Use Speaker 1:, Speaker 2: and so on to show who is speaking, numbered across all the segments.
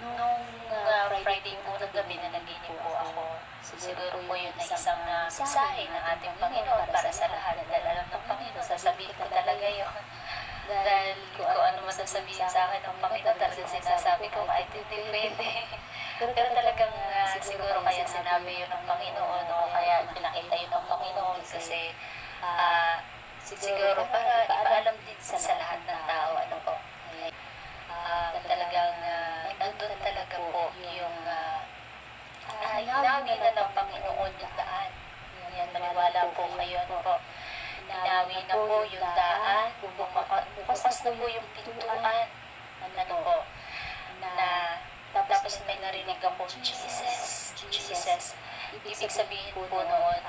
Speaker 1: Nung Friday po ng gabi na naginip po ako, siguro po yun na isang mensahe ng ating Panginoon para sa lahat. Dahil alam ng Panginoon, sasabihin ko talaga yun. Dahil kung ano masasabihin sa akin ng Panginoon, talagang sinasabi ko kahit hindi pwede. Pero talagang siguro kaya sinabi yun ng Panginoon o kaya pinakita yun ng Panginoon kasi siguro para ipaalam din sa lahat ng tao. Ano po? Talagang nandun talaga po yung inawi na ng Panginoon yung daan. Yan, maniwala po kayo. Ano po? Inawi na po yung daan, bukas na po yung pintuan. Ano po? Tapos may narinig ako, Jesus, Jesus. Ibig sabihin po noon,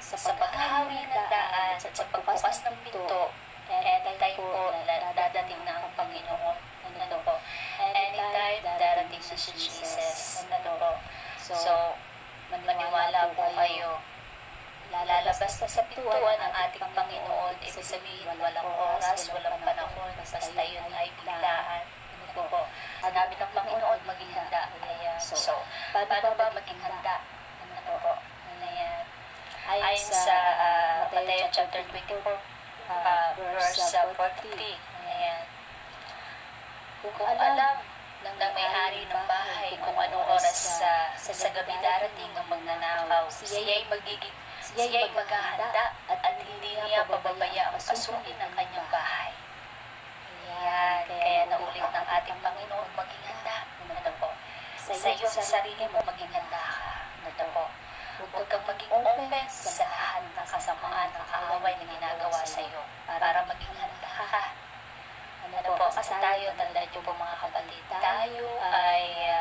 Speaker 1: sa paghawi ng daan, sa pagbukas ng pinto, anytime po dadating na ang Panginoon. Ano po? Anytime darating na si Jesus. Ano po? So, maniwala po kayo. Lalabas na sa pintuan ng ating Panginoon, ibig sabihin walang oras, walang panahon, basta yun ay biglaan. Ano po? Sinabi ng Panginoon, maging handa. So, paano ba maging handa? Ano po? Ayon sa Mateo chapter 24, verse 43. Ayan. Kung alam ng may-ari ng bahay kung anong oras sa gabi darating ang magnanakaw, siya'y maghahanda at hindi niya pababayaan pasukin ang kanyang bahay. Ayan, kaya naulit ng ating Panginoon, maging handa. Ano po? Sa iyo, sa sarili mo, maging handa ka. Ano po? Huwag kang maging open sa lahat ng kasamaan, ng kaaway na ginagawa sa iyo para maging handa ka. Ano po? Kasi tayo, tandaan niyo po mga kapatid, tayo ay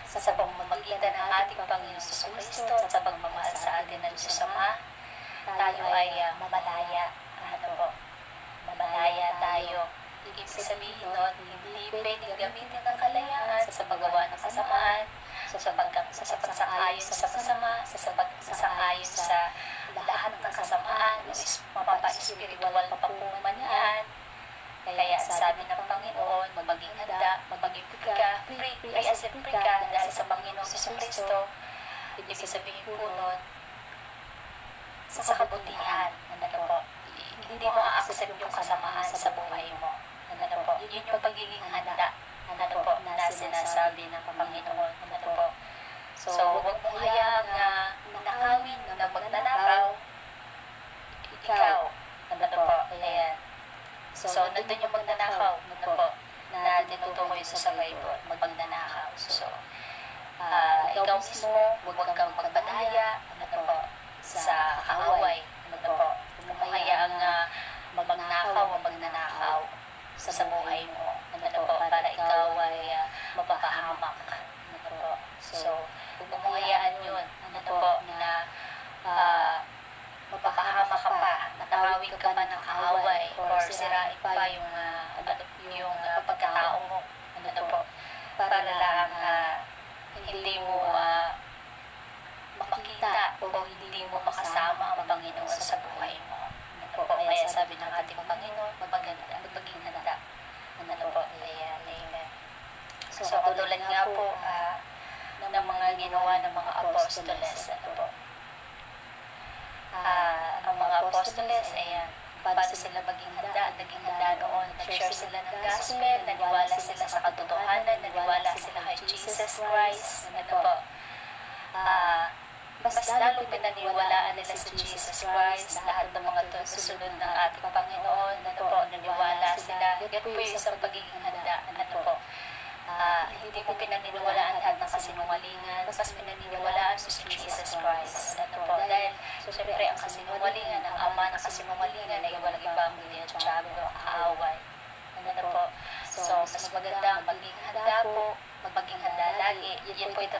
Speaker 1: sa pamamagitan ng ating Panginoon sa Kristo at sa pagmamahal sa atin ng Diyos Ama, tayo ay mamalaya. Ano po? Mamalaya tayo. Ibig sabihin nun, hindi pwedeng gamitin ng kalayaan sa paggawa ng kasamaan, sa pagsang-ayon sa masama, sa pagsang-ayon sa lahat ng kasamaan, mapapa-spiritual pa po man yan. Kaya sabi ng Panginoon, maging handa, maging free as in free ka dahil sa Panginoon sa Kristo. Ibig sabihin po nun, sa kabutihan, ano po, hindi mo a-accept yung kasamaan sa buhay mo. Ano po, yun yung pagiging handa, ano po, na sinasabi ng Panginoon. Ano po, so huwag mo hayaang nakawin na magnanakaw, ikaw, ano po, ayan. So, nandun yung magnanakaw, ano po, na tinutukoy sa Bible, magnanakaw. So, ikaw mismo, huwag kang magpadaya, ano po, sa kaaway, ano po, huwag mo hayaang magnakaw o magnanakaw sa buhay mo, ano po, para ikaw ay mapapahamak, ano po. So, huwag mo hayaan yun, ano po, na mapapahamak ka pa, nakawin ka pa ng kaaway, or sirain pa yung pagkatao mo, ano po, para lang hindi mo makita o hindi mo makasama ang Panginoon sa buhay mo. Ano po, kaya sabi ng ating Panginoon, maging handa. Ano po, amen. So, katulad nga po ng mga ginawa ng mga apostoles, ano po, ang mga apostoles, ayan, paano sila maging handa, naging handa noon, nag-share sila ng gospel, naniwala sila sa katotohanan, naniwala sila kay Jesus Christ, ano po, mas lalong pinaniwalaan nila sa Jesus Christ, lahat ng mga susunod ng ating Panginoon, ano po, naniwala sila, yan po yung isang pagiging handa, ano po, hindi mo pinaniniwalaan lahat ng kasinungalingan, mas pinaniniwalaan mo si Jesus Christ. Ano po, dahil siyempre ang kasinungalingan, ang ama ng kasinungalingan ay walang ibang hindi ang Diablo, kaaway. Ano po, so mas maganda maging handa po, maging handa lagi, yan po ito